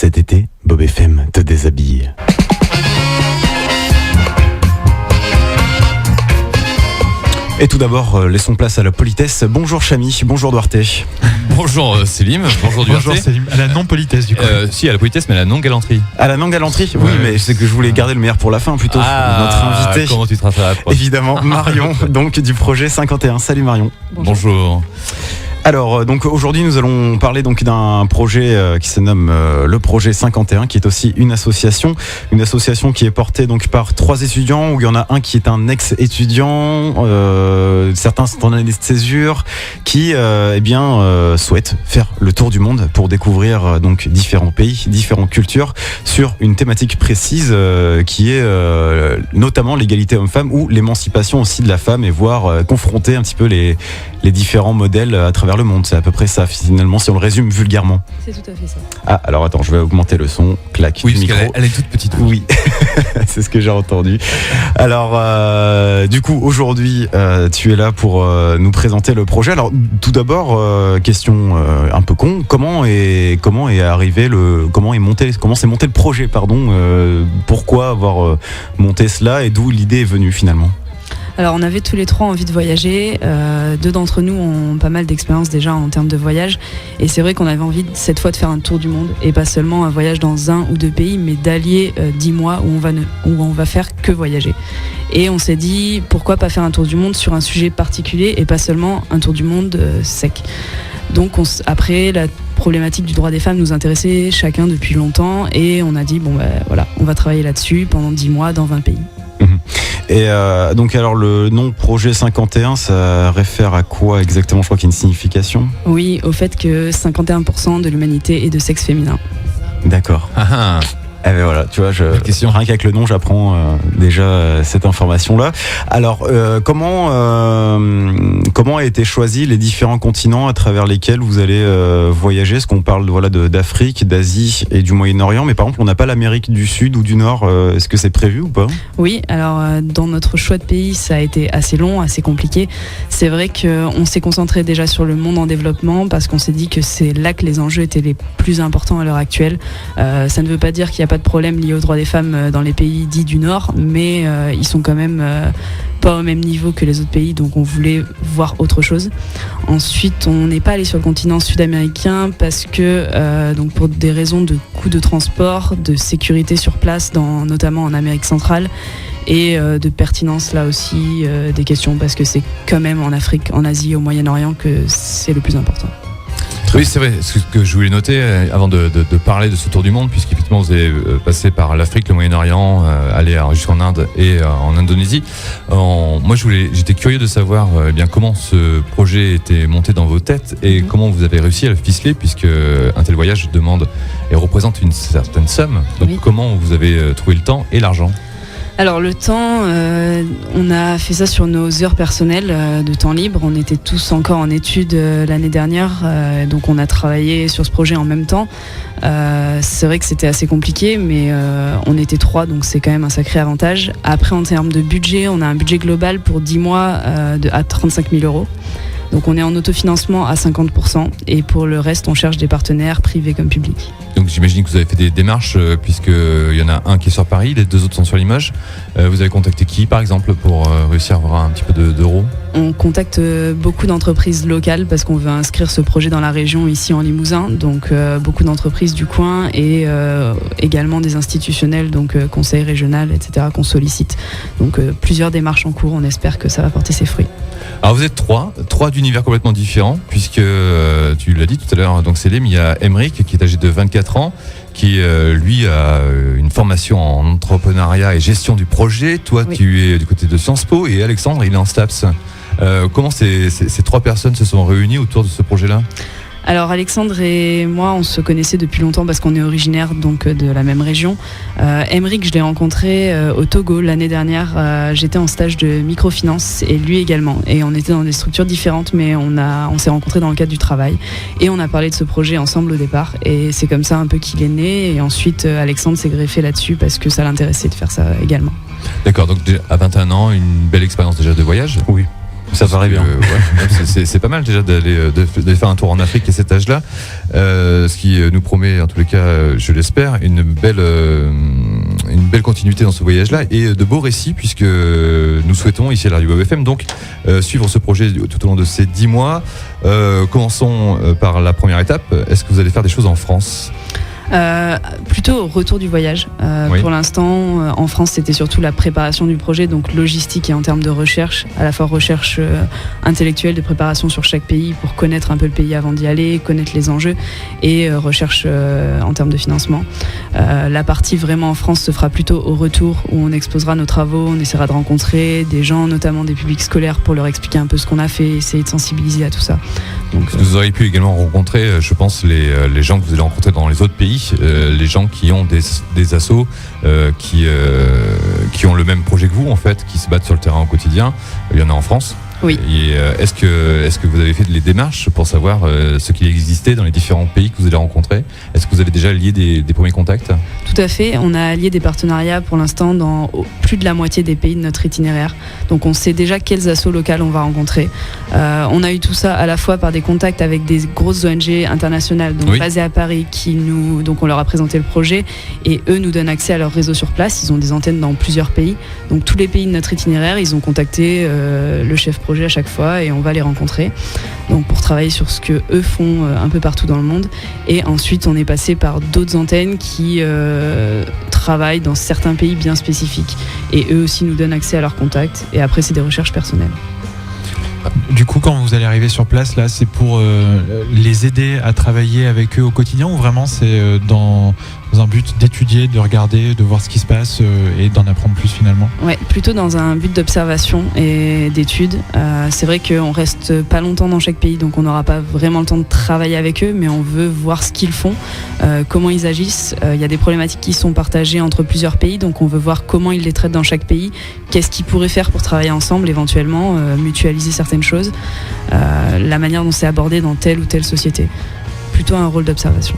Cet été, Bob FM te déshabille. Et tout d'abord, laissons place à la politesse. Bonjour Chami, bonjour Duarte. Bonjour Célim, bonjour Duarte. Bonjour Célim, à la non-politesse du coup. Si, à la politesse, mais à la non-galanterie. À la non-galanterie. Oui, mais c'est que je voulais garder le meilleur pour la fin plutôt. Notre invité. Comment tu te rattrapes? Évidemment, Marion, donc du projet 51. Salut Marion. Bonjour. Alors, donc aujourd'hui, nous allons parler donc d'un projet qui se nomme le projet 51, qui est aussi une association qui est portée donc par 3 étudiants, où il y en a un qui est un ex-étudiant, certains sont en année de césure, qui souhaitent faire le tour du monde pour découvrir donc différents pays, différentes cultures, sur une thématique précise qui est notamment l'égalité homme-femme ou l'émancipation aussi de la femme, et voir confronter un petit peu les différents modèles à travers le monde. C'est à peu près ça finalement, si on le résume vulgairement. C'est tout à fait ça. Ah, alors attends, je vais augmenter le son. Clac, Oui, du parce micro. qu'elle est toute petite. Oui, c'est ce que j'ai entendu. Alors, du coup, aujourd'hui, tu es là pour nous présenter le projet. Alors, tout d'abord, question un peu con, comment s'est monté le projet, pourquoi avoir monté cela et d'où l'idée est venue finalement? Alors on avait tous les 3 envie de voyager, 2 d'entre nous ont pas mal d'expérience déjà en termes de voyage, et c'est vrai qu'on avait envie cette fois de faire un tour du monde, et pas seulement un voyage dans 1 ou 2 pays, mais d'allier 10 mois où on va faire que voyager. Et on s'est dit, pourquoi pas faire un tour du monde sur un sujet particulier et pas seulement un tour du monde sec. Donc après, la problématique du droit des femmes nous intéressait chacun depuis longtemps, et on a dit, on va travailler là-dessus pendant 10 mois dans 20 pays. Et donc alors le nom projet 51, ça réfère à quoi exactement? Je crois qu'il y a une signification. Oui, au fait que 51% de l'humanité est de sexe féminin. D'accord. Ah, Eh ben voilà, tu vois, rien qu'avec le nom, j'apprends déjà cette information-là. Alors, comment a été choisi les différents continents à travers lesquels vous allez voyager? Est-ce qu'on parle d'Afrique, d'Asie et du Moyen-Orient, mais par exemple, on n'a pas l'Amérique du Sud ou du Nord. Est-ce que c'est prévu ou pas? Oui, alors dans notre choix de pays, ça a été assez long, assez compliqué. C'est vrai qu'on s'est concentré déjà sur le monde en développement, parce qu'on s'est dit que c'est là que les enjeux étaient les plus importants à l'heure actuelle. Ça ne veut pas dire qu'il n'y a pas de problème lié aux droits des femmes dans les pays dits du Nord, mais ils sont quand même pas au même niveau que les autres pays, donc on voulait voir autre chose. Ensuite, on n'est pas allé sur le continent sud-américain parce que donc pour des raisons de coût de transport, de sécurité sur place, notamment en Amérique centrale, et de pertinence là aussi des questions, parce que c'est quand même en Afrique, en Asie, au Moyen-Orient que c'est le plus important. oui, c'est vrai. Ce que je voulais noter avant de parler de ce tour du monde, puisqu'effectivement vous avez passé par l'Afrique, le Moyen-Orient, aller jusqu'en Inde et en Indonésie. Moi, j'étais curieux de savoir comment ce projet était monté dans vos têtes et comment vous avez réussi à le ficeler, puisque un tel voyage demande et représente une certaine somme. Donc, comment vous avez trouvé le temps et l'argent? Alors le temps, on a fait ça sur nos heures personnelles de temps libre. On était tous encore en études l'année dernière, donc on a travaillé sur ce projet en même temps. C'est vrai que c'était assez compliqué, mais on était 3, donc c'est quand même un sacré avantage. Après, en termes de budget, on a un budget global pour 10 mois à 35 000 €. Donc on est en autofinancement à 50%, et pour le reste, on cherche des partenaires privés comme publics. Donc j'imagine que vous avez fait des démarches, puisqu'il y en a un qui est sur Paris, les 2 autres sont sur Limoges. Vous avez contacté qui, par exemple, pour réussir à avoir un petit peu d'euros? On contacte beaucoup d'entreprises locales, parce qu'on veut inscrire ce projet dans la région, ici en Limousin. Donc beaucoup d'entreprises du coin, et également des institutionnels, donc conseil régional, etc., qu'on sollicite. Donc plusieurs démarches en cours, on espère que ça va porter ses fruits. Alors vous êtes 3 d'univers complètement différents, puisque tu l'as dit tout à l'heure, donc Célim, il y a Emeric qui est âgé de 24 ans, qui lui a une formation en entrepreneuriat et gestion du projet. Toi, tu es du côté de Sciences Po, et Alexandre, il est en STAPS. Comment ces 3 personnes se sont réunies autour de ce projet-là? Alors Alexandre et moi, on se connaissait depuis longtemps parce qu'on est originaire donc de la même région. Emeric, je l'ai rencontré au Togo l'année dernière. J'étais en stage de microfinance, et lui également. Et on était dans des structures différentes, mais on s'est rencontrés dans le cadre du travail. Et on a parlé de ce projet ensemble au départ. Et c'est comme ça un peu qu'il est né. Et ensuite, Alexandre s'est greffé là-dessus parce que ça l'intéressait de faire ça également. D'accord, donc à 21 ans, une belle expérience déjà de voyage? Oui. Ça paraît bien. C'est pas mal déjà d'aller faire un tour en Afrique à cet âge-là, ce qui nous promet, en tous les cas, je l'espère, une belle continuité dans ce voyage-là et de beaux récits, puisque nous souhaitons ici à la Radio FM donc suivre ce projet tout au long de ces 10 mois. Commençons par la première étape. Est-ce que vous allez faire des choses en France ? Plutôt au retour du voyage. Oui. Pour l'instant, en France, c'était surtout la préparation du projet, donc logistique et en termes de recherche, à la fois recherche intellectuelle, de préparation sur chaque pays pour connaître un peu le pays avant d'y aller, connaître les enjeux, et recherche en termes de financement. La partie vraiment en France se fera plutôt au retour, où on exposera nos travaux, on essaiera de rencontrer des gens, notamment des publics scolaires, pour leur expliquer un peu ce qu'on a fait, essayer de sensibiliser à tout ça. Donc, vous auriez pu également rencontrer, je pense, les gens que vous allez rencontrer dans les autres pays, les gens qui ont des assos, qui ont le même projet que vous, en fait, qui se battent sur le terrain au quotidien. Il y en a en France. Oui. Et est-ce que vous avez fait les démarches pour savoir ce qu'il existait dans les différents pays que vous allez rencontrer ? Est-ce que vous avez déjà lié des premiers contacts ? Tout à fait. On a lié des partenariats pour l'instant dans plus de la moitié des pays de notre itinéraire. Donc on sait déjà quels assos locales on va rencontrer. On a eu tout ça à la fois par des contacts avec des grosses ONG internationales, donc basées à Paris, donc on leur a présenté le projet et eux nous donnent accès à leur réseau sur place. Ils ont des antennes dans plusieurs pays. Donc tous les pays de notre itinéraire, ils ont contacté le chef projet à chaque fois et on va les rencontrer donc pour travailler sur ce que eux font un peu partout dans le monde. Et ensuite on est passé par d'autres antennes qui travaillent dans certains pays bien spécifiques et eux aussi nous donnent accès à leurs contacts et après c'est des recherches personnelles. Du coup, quand vous allez arriver sur place, là, c'est pour les aider à travailler avec eux au quotidien ou vraiment c'est dans un but d'étudier, de regarder, de voir ce qui se passe et d'en apprendre plus finalement ? Ouais, plutôt dans un but d'observation et d'étude. C'est vrai qu'on reste pas longtemps dans chaque pays, donc on n'aura pas vraiment le temps de travailler avec eux, mais on veut voir ce qu'ils font, comment ils agissent. Il y a des problématiques qui sont partagées entre plusieurs pays, donc on veut voir comment ils les traitent dans chaque pays, qu'est-ce qu'ils pourraient faire pour travailler ensemble, éventuellement, mutualiser certaines choses, la manière dont c'est abordé dans telle ou telle société. Plutôt un rôle d'observation.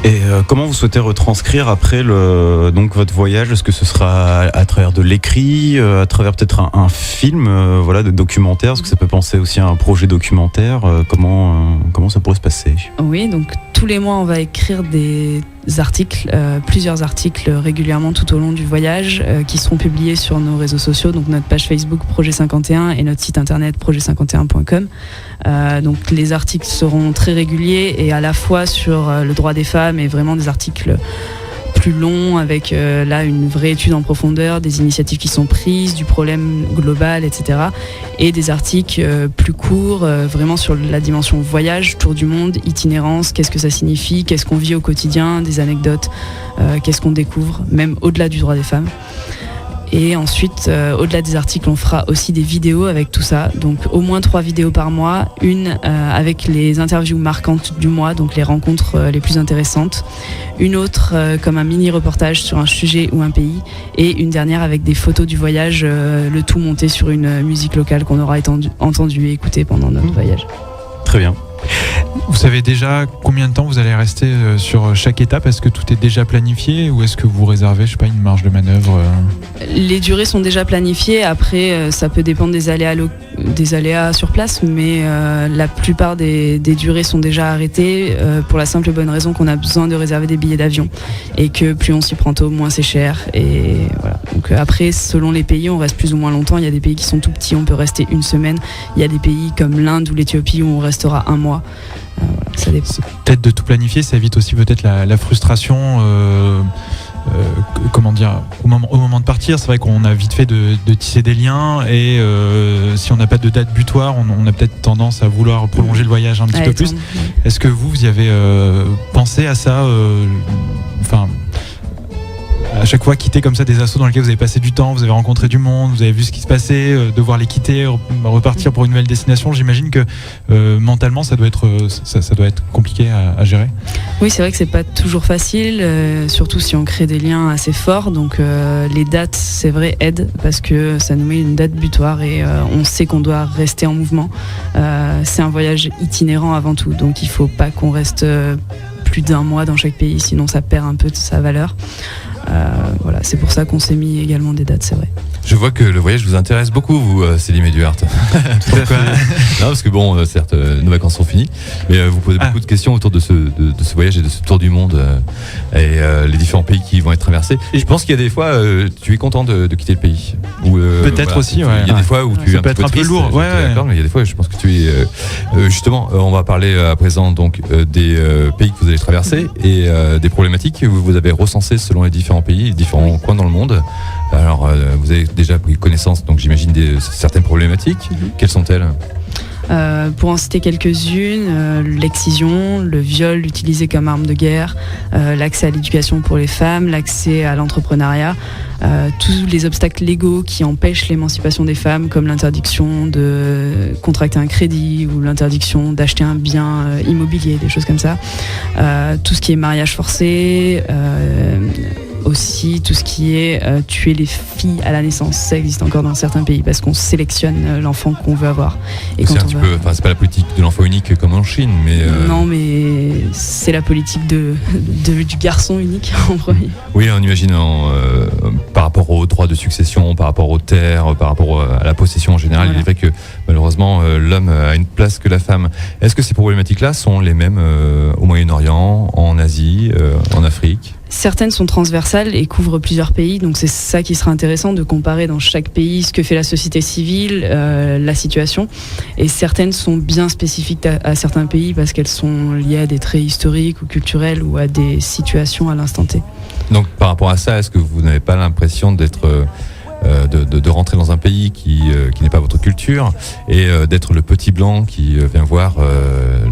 Et comment vous souhaitez retranscrire après donc votre voyage ? Est-ce que ce sera à travers de l'écrit, à travers peut-être un film, de documentaire ? Est-ce que ça peut penser aussi à un projet documentaire ? Comment ça pourrait se passer ? Oui, donc tous les mois on va écrire des articles, plusieurs articles régulièrement tout au long du voyage qui seront publiés sur nos réseaux sociaux, donc notre page Facebook Projet 51 et notre site internet projet51.com. Donc les articles seront très réguliers et à la fois sur le droit des femmes et vraiment des articles plus longs avec là une vraie étude en profondeur des initiatives qui sont prises, du problème global, etc. Et des articles plus courts, vraiment sur la dimension voyage, tour du monde, itinérance, qu'est-ce que ça signifie, qu'est-ce qu'on vit au quotidien, des anecdotes, qu'est-ce qu'on découvre, même au-delà du droit des femmes. Et ensuite, au-delà des articles, on fera aussi des vidéos avec tout ça. Donc au moins 3 vidéos par mois. Une avec les interviews marquantes du mois, donc les rencontres les plus intéressantes. Une autre comme un mini-reportage sur un sujet ou un pays. Et une dernière avec des photos du voyage, le tout monté sur une musique locale qu'on aura entendu et écouté pendant notre voyage. Très bien. Vous savez déjà combien de temps vous allez rester sur chaque étape ? Est-ce que tout est déjà planifié ou est-ce que vous réservez, une marge de manœuvre ? Les durées sont déjà planifiées. Après, ça peut dépendre des aléas sur place, mais la plupart des durées sont déjà arrêtées pour la simple et bonne raison qu'on a besoin de réserver des billets d'avion et que plus on s'y prend tôt, moins c'est cher. Et voilà. Donc après, selon les pays, on reste plus ou moins longtemps. Il y a des pays qui sont tout petits, on peut rester 1 semaine. Il y a des pays comme l'Inde ou l'Éthiopie où on restera 1 mois. Ça dépend. C'est peut-être de tout planifier, ça évite aussi peut-être la frustration. Au moment de partir, c'est vrai qu'on a vite fait de tisser des liens et si on n'a pas de date butoir, on a peut-être tendance à vouloir prolonger le voyage un petit peu plus. Est-ce que vous y avez pensé à ça à chaque fois quitter comme ça des assos dans lesquels vous avez passé du temps, vous avez rencontré du monde, vous avez vu ce qui se passait, devoir les quitter, repartir pour une nouvelle destination, j'imagine que mentalement ça doit être compliqué à gérer. Oui, c'est vrai que c'est pas toujours facile, surtout si on crée des liens assez forts, donc les dates, c'est vrai, aident parce que ça nous met une date butoir et on sait qu'on doit rester en mouvement. C'est un voyage itinérant avant tout, donc il faut pas qu'on reste plus d'1 mois dans chaque pays, sinon ça perd un peu de sa valeur. Voilà, c'est pour ça qu'on s'est mis également des dates, c'est vrai. Je vois que le voyage vous intéresse beaucoup, vous, Célim Eduard. Pourquoi ? Non, parce que bon, certes, nos vacances sont finies, mais vous posez beaucoup de questions autour de ce voyage et de ce tour du monde et les différents pays qui vont être traversés. Et je pense qu'il y a des fois, tu es content de quitter le pays. Peut-être aussi, ouais. Il y a des fois où tu es ça peut être un peu triste, lourd. Ouais. d'accord, mais il y a des fois, je pense que tu es justement. On va parler à présent donc des pays que vous allez traverser et des problématiques que vous avez recensées selon les différents pays, les différents coins dans le monde. Alors, vous avez déjà pris connaissance, donc j'imagine, de certaines problématiques. Quelles sont-elles ? Pour en citer quelques-unes, l'excision, le viol utilisé comme arme de guerre, l'accès à l'éducation pour les femmes, l'accès à l'entrepreneuriat, tous les obstacles légaux qui empêchent l'émancipation des femmes, comme l'interdiction de contracter un crédit ou l'interdiction d'acheter un bien immobilier, des choses comme ça. Tout ce qui est mariage forcé, aussi tout ce qui est tuer les filles à la naissance, ça existe encore dans certains pays parce qu'on sélectionne l'enfant qu'on veut avoir. Et c'est c'est pas la politique de l'enfant unique comme en Chine, mais non, mais c'est la politique du garçon unique en premier. Oui, on imagine par rapport aux droits de succession, par rapport aux terres, par rapport à la possession en général. Voilà. Il est vrai que malheureusement l'homme a une place que la femme. Est-ce que ces problématiques-là sont les mêmes au Moyen-Orient, en Asie, en Afrique ? Certaines sont transversales et couvrent plusieurs pays, donc c'est ça qui sera intéressant de comparer dans chaque pays ce que fait la société civile, la situation. Et certaines sont bien spécifiques à certains pays parce qu'elles sont liées à des traits historiques ou culturels ou à des situations à l'instant T. Donc par rapport à ça, est-ce que vous n'avez pas l'impression d'être de rentrer dans un pays qui n'est pas votre culture et d'être le petit blanc qui vient voir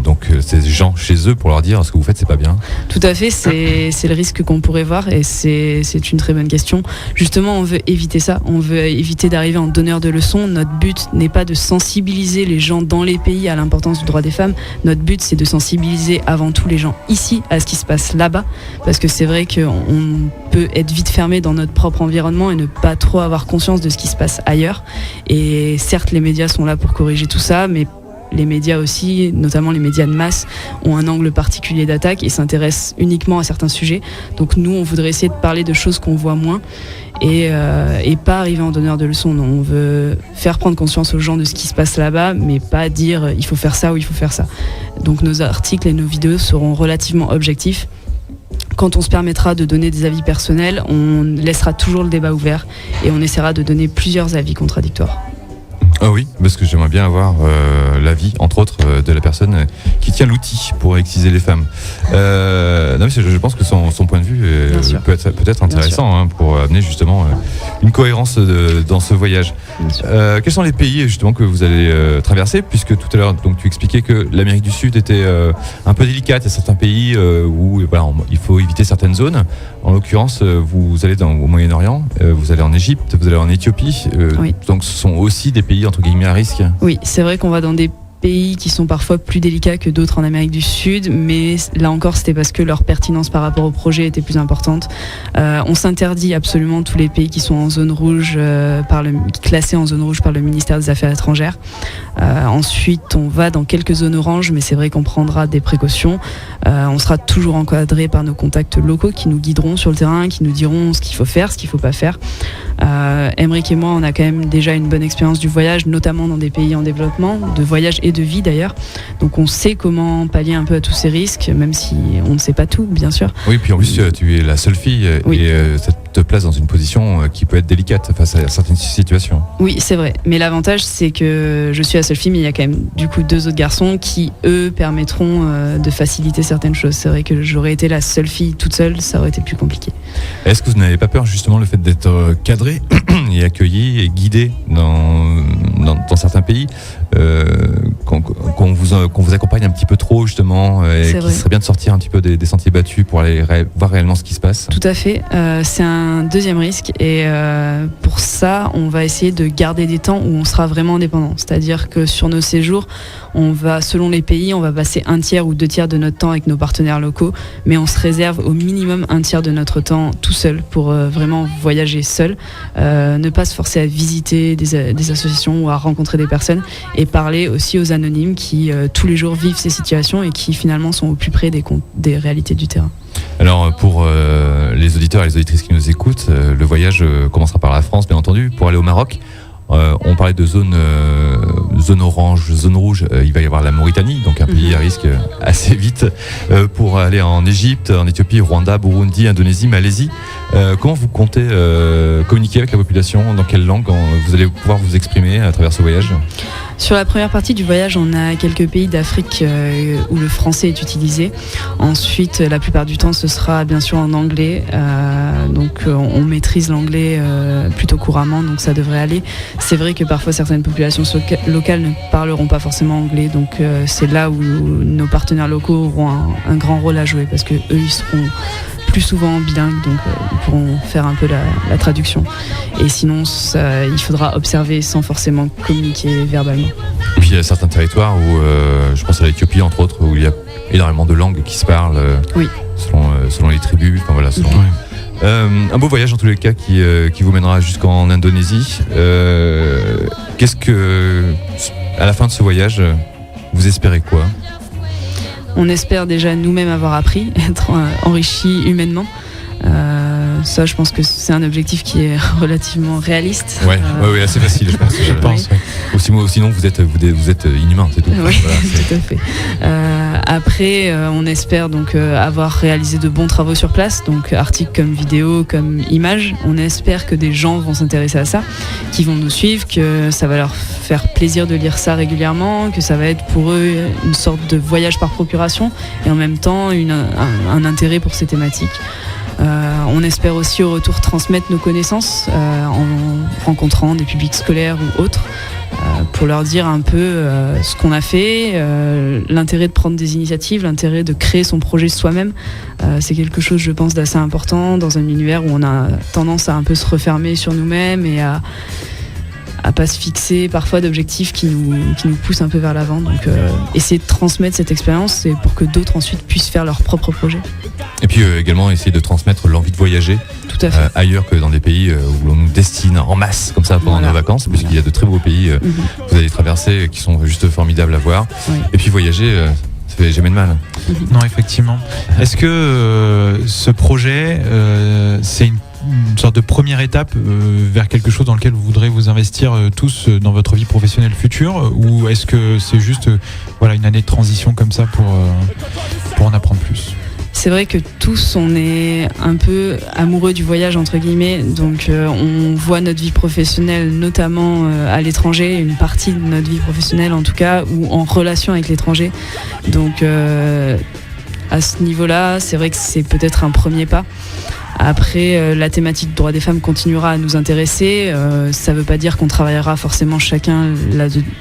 donc ces gens chez eux pour leur dire ce que vous faites c'est pas bien? Tout à fait, c'est le risque qu'on pourrait voir et c'est une très bonne question. Justement, on veut éviter ça, on veut éviter d'arriver en donneur de leçons. Notre but n'est pas de sensibiliser les gens dans les pays à l'importance du droit des femmes. Notre but, c'est de sensibiliser avant tout les gens ici à ce qui se passe là-bas, parce que c'est vrai qu'on peut être vite fermé dans notre propre environnement et ne pas trop avoir conscience de ce qui se passe ailleurs. Et certes, les médias sont là pour corriger tout ça, mais les médias aussi, notamment les médias de masse, ont un angle particulier d'attaque et s'intéressent uniquement à certains sujets. Donc nous, on voudrait essayer de parler de choses qu'on voit moins et pas arriver en donneur de leçons. Non, on veut faire prendre conscience aux gens de ce qui se passe là-bas, mais pas dire il faut faire ça ou il faut faire ça. Donc nos articles et nos vidéos seront relativement objectifs. Quand on se permettra de donner des avis personnels, on laissera toujours le débat ouvert et on essaiera de donner plusieurs avis contradictoires. Ah oui, parce que j'aimerais bien avoir l'avis, entre autres, de la personne qui tient l'outil pour exciser les femmes. Non, mais je pense que son point de vue peut être intéressant pour amener justement une cohérence dans ce voyage. Quels sont les pays justement que vous allez traverser, puisque tout à l'heure donc tu expliquais que l'Amérique du Sud était un peu délicate. Il y a certains pays où voilà, il faut éviter certaines zones. En l'occurrence, vous allez au Moyen-Orient, vous allez en Égypte, vous allez en Éthiopie. Oui. Donc ce sont aussi des pays entre guillemets à risque. Oui, c'est vrai qu'on va dans des pays qui sont parfois plus délicats que d'autres en Amérique du Sud, mais là encore c'était parce que leur pertinence par rapport au projet était plus importante. On s'interdit absolument tous les pays qui sont en zone rouge, classés en zone rouge par le ministère des Affaires étrangères. Ensuite on va dans quelques zones oranges, mais c'est vrai qu'on prendra des précautions. On sera toujours encadré par nos contacts locaux qui nous guideront sur le terrain, qui nous diront ce qu'il faut faire, ce qu'il ne faut pas faire. Emeric et moi on a quand même déjà une bonne expérience du voyage, notamment dans des pays en développement, de voyage et de vie d'ailleurs, donc on sait comment pallier un peu à tous ces risques, même si on ne sait pas tout bien sûr. Oui, puis en plus tu es la seule fille et ça te place dans une position qui peut être délicate face à certaines situations. Oui, c'est vrai, mais l'avantage c'est que je suis la seule fille, mais il y a quand même du coup 2 autres garçons qui eux permettront de faciliter certaines choses. C'est vrai que j'aurais été la seule fille toute seule, ça aurait été plus compliqué. Est-ce que vous n'avez pas peur justement le fait d'être cadré et accueilli et guidé dans certains pays, qu'on vous accompagne un petit peu trop justement, et qu'il serait bien de sortir un petit peu des sentiers battus pour aller voir réellement ce qui se passe? Tout à fait, c'est un deuxième risque et pour ça on va essayer de garder des temps où on sera vraiment indépendant, c'est-à-dire que sur nos séjours on va, selon les pays, on va passer 1/3 ou 2/3 de notre temps avec nos partenaires locaux, mais on se réserve au minimum 1/3 de notre temps tout seul pour vraiment voyager seul, ne pas se forcer à visiter des associations ou à rencontrer des personnes et parler aussi aux anonymes qui tous les jours vivent ces situations et qui finalement sont au plus près des réalités du terrain. Alors pour les auditeurs et les auditrices qui nous écoutent, le voyage commencera par la France bien entendu. Pour aller au Maroc, on parlait de zone orange, zone rouge, il va y avoir la Mauritanie, donc un pays à risque assez vite. Pour aller en Égypte, en Éthiopie, Rwanda, Burundi, Indonésie, Malaisie, comment vous comptez communiquer avec la population? Dans quelle langue vous allez pouvoir vous exprimer à travers ce voyage? Sur la première partie du voyage, on a quelques pays d'Afrique où le français est utilisé. Ensuite, la plupart du temps, ce sera bien sûr en anglais. Donc on maîtrise l'anglais plutôt couramment, donc ça devrait aller. C'est vrai que parfois certaines populations locales ne parleront pas forcément anglais, donc c'est là où nos partenaires locaux auront un grand rôle à jouer, parce que eux ils seront plus souvent bilingues, donc ils pourront faire un peu la traduction. Et sinon, il faudra observer sans forcément communiquer verbalement. Et puis il y a certains territoires où, je pense à l'Éthiopie entre autres, où il y a énormément de langues qui se parlent, oui. selon les tribus. Enfin, voilà, un beau voyage en tous les cas qui vous mènera jusqu'en Indonésie. Qu'est-ce que, à la fin de ce voyage, vous espérez quoi? On espère déjà nous-mêmes avoir appris, être enrichis humainement. Ça, je pense que c'est un objectif qui est relativement réaliste. Ouais, assez facile, je pense. Oui. Ou sinon, vous êtes inhumain, c'est tout. Oui, voilà, tout à fait. Après, on espère donc avoir réalisé de bons travaux sur place, donc articles comme vidéos, comme images. On espère que des gens vont s'intéresser à ça, qui vont nous suivre, que ça va leur faire plaisir de lire ça régulièrement, que ça va être pour eux une sorte de voyage par procuration et en même temps un intérêt pour ces thématiques. On espère aussi au retour transmettre nos connaissances en rencontrant des publics scolaires ou autres pour leur dire un peu ce qu'on a fait, l'intérêt de prendre des initiatives, l'intérêt de créer son projet soi-même. C'est quelque chose, je pense, d'assez important dans un univers où on a tendance à un peu se refermer sur nous-mêmes et à pas se fixer parfois d'objectifs qui nous poussent un peu vers l'avant. Donc essayer de transmettre cette expérience, c'est pour que d'autres ensuite puissent faire leur propre projet. Et puis également essayer de transmettre l'envie de voyager. Tout à fait. Ailleurs que dans des pays où l'on nous destine en masse comme ça pendant nos vacances, puisqu'il y a de très beaux pays que vous allez traverser qui sont juste formidables à voir. Oui. Et puis voyager, ça fait jamais de mal. Non, effectivement. Est-ce que ce projet, c'est une sorte de première étape vers quelque chose dans lequel vous voudrez vous investir tous dans votre vie professionnelle future, ou est-ce que c'est juste une année de transition comme ça pour en apprendre plus? C'est vrai que tous, on est un peu amoureux du voyage, entre guillemets, donc on voit notre vie professionnelle, notamment à l'étranger, une partie de notre vie professionnelle en tout cas, ou en relation avec l'étranger. Donc à ce niveau-là, c'est vrai que c'est peut-être un premier pas. Après, la thématique droit des femmes continuera à nous intéresser. Ça ne veut pas dire qu'on travaillera forcément chacun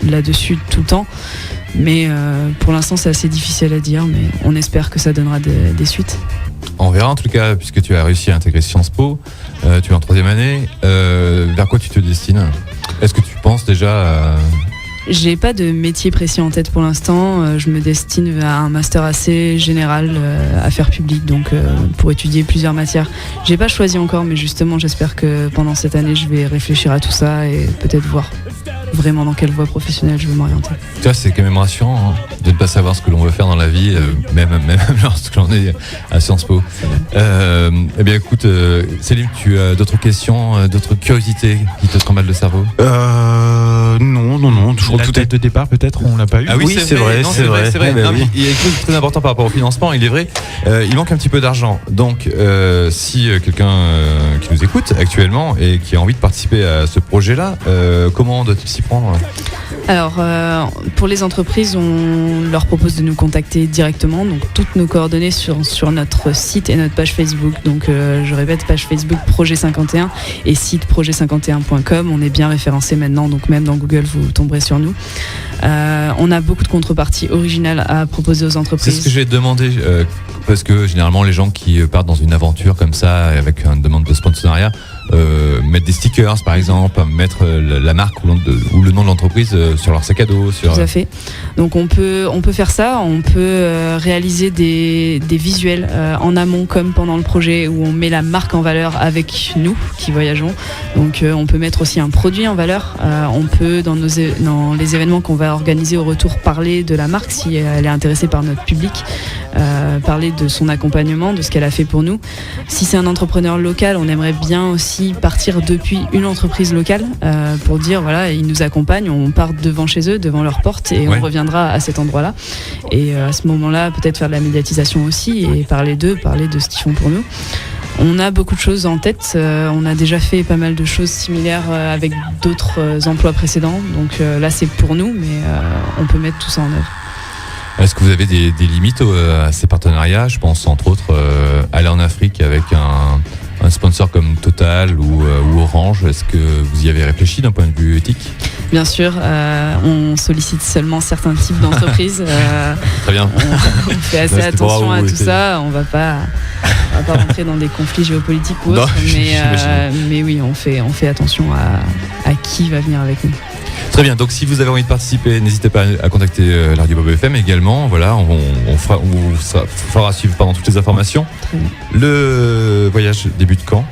là-dessus tout le temps. Mais pour l'instant, c'est assez difficile à dire. Mais on espère que ça donnera des suites. On verra en tout cas, puisque tu as réussi à intégrer Sciences Po. Tu es en 3e année. Vers quoi tu te destines? Est-ce que tu penses déjà J'ai pas de métier précis en tête pour l'instant. Je me destine à un master assez général, affaires publiques, donc pour étudier plusieurs matières. J'ai pas choisi encore, mais justement, j'espère que pendant cette année, je vais réfléchir à tout ça et peut-être voir vraiment dans quelle voie professionnelle je veux m'orienter. Tu vois, c'est quand même rassurant de ne pas savoir ce que l'on veut faire dans la vie, même lorsque l'on est à Sciences Po. Eh bien, écoute, Céline, tu as d'autres questions, d'autres curiosités qui te tremblent le cerveau? Non. La date de départ, peut-être, on l'a pas eu. Ah oui, c'est vrai. Oui. Il y a quelque chose de très important par rapport au financement, il est vrai. Il manque un petit peu d'argent. Donc, si quelqu'un qui nous écoute actuellement et qui a envie de participer à ce projet-là, comment doit-il s'y prendre? Alors, pour les entreprises, on leur propose de nous contacter directement. Donc, toutes nos coordonnées sur notre site et notre page Facebook. Donc, je répète, page Facebook Projet 51 et site projet51.com. On est bien référencé maintenant, donc même dans Google, vous tomberez sur nous. On a beaucoup de contreparties originales à proposer aux entreprises. C'est ce que je vais te demander. parce que généralement les gens qui partent dans une aventure comme ça avec une demande de sponsorat mettent des stickers par exemple, mettre la marque ou le nom de l'entreprise sur leur sac à dos. Tout à fait. Donc on peut faire ça, on peut réaliser des visuels en amont comme pendant le projet où on met la marque en valeur avec nous qui voyageons. Donc on peut mettre aussi un produit en valeur. On peut dans les événements qu'on va organiser au retour parler de la marque si elle est intéressée par notre public, parler de son accompagnement, de ce qu'elle a fait pour nous. Si c'est un entrepreneur local, on aimerait bien aussi partir depuis une entreprise locale pour dire voilà, ils nous accompagnent, on part devant chez eux, devant leur porte et on reviendra à cet endroit-là. Et à ce moment-là, peut-être faire de la médiatisation aussi et parler d'eux, parler de ce qu'ils font pour nous. On a beaucoup de choses en tête. On a déjà fait pas mal de choses similaires avec d'autres emplois précédents. Donc là, c'est pour nous, mais on peut mettre tout ça en œuvre. Est-ce que vous avez des limites à ces partenariats ? Je pense entre autres aller en Afrique avec un sponsor comme Total ou Orange. Est-ce que vous y avez réfléchi d'un point de vue éthique ? Bien sûr, on sollicite seulement certains types d'entreprises. Très bien. On fait assez attention à tout ça. On va pas rentrer dans des conflits géopolitiques ou autres, mais oui, on fait attention à qui va venir avec nous. Très bien, donc si vous avez envie de participer, n'hésitez pas à contacter la Radio Bob FM également. Voilà, on fera suivre toutes les informations. Le voyage débute quand ?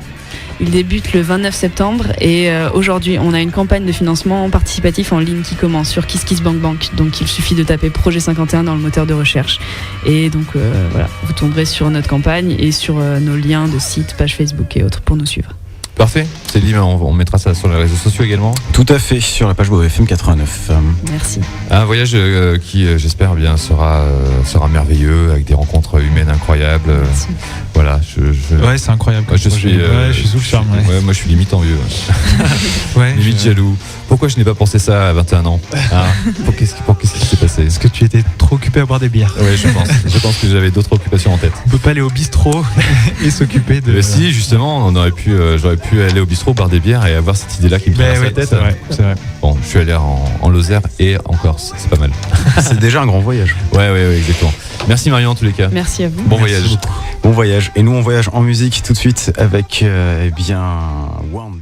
Il débute le 29 septembre et aujourd'hui on a une campagne de financement participatif en ligne qui commence sur KissKissBankBank. Donc il suffit de taper Projet 51 dans le moteur de recherche. Et donc voilà, vous tomberez sur notre campagne et sur nos liens de site, page Facebook et autres pour nous suivre. Parfait, Céline, on mettra ça sur les réseaux sociaux également. Tout à fait, sur la page Bob FM 89. Merci. Un voyage qui, j'espère bien, sera merveilleux, avec des rencontres humaines incroyables. Merci. Voilà, Ouais, c'est incroyable. je suis sous le charme. moi je suis limite envieux. Limite jaloux. Pourquoi je n'ai pas pensé ça à 21 ans Qu'est-ce qui s'est passé ? Est-ce que tu étais trop occupé à boire des bières ? Oui, je pense que j'avais d'autres occupations en tête. On peut pas aller au bistrot et s'occuper de... Si, justement, j'aurais pu aller au bistrot, boire des bières et avoir cette idée-là qui me traverse la tête. C'est vrai. Bon, je suis allé en Lozère et en Corse, c'est pas mal. C'est déjà un grand voyage. Ouais, exactement. Merci Marion en tous les cas. Merci à vous. Bon voyage. Bon voyage. Et nous, on voyage en musique tout de suite avec Wand.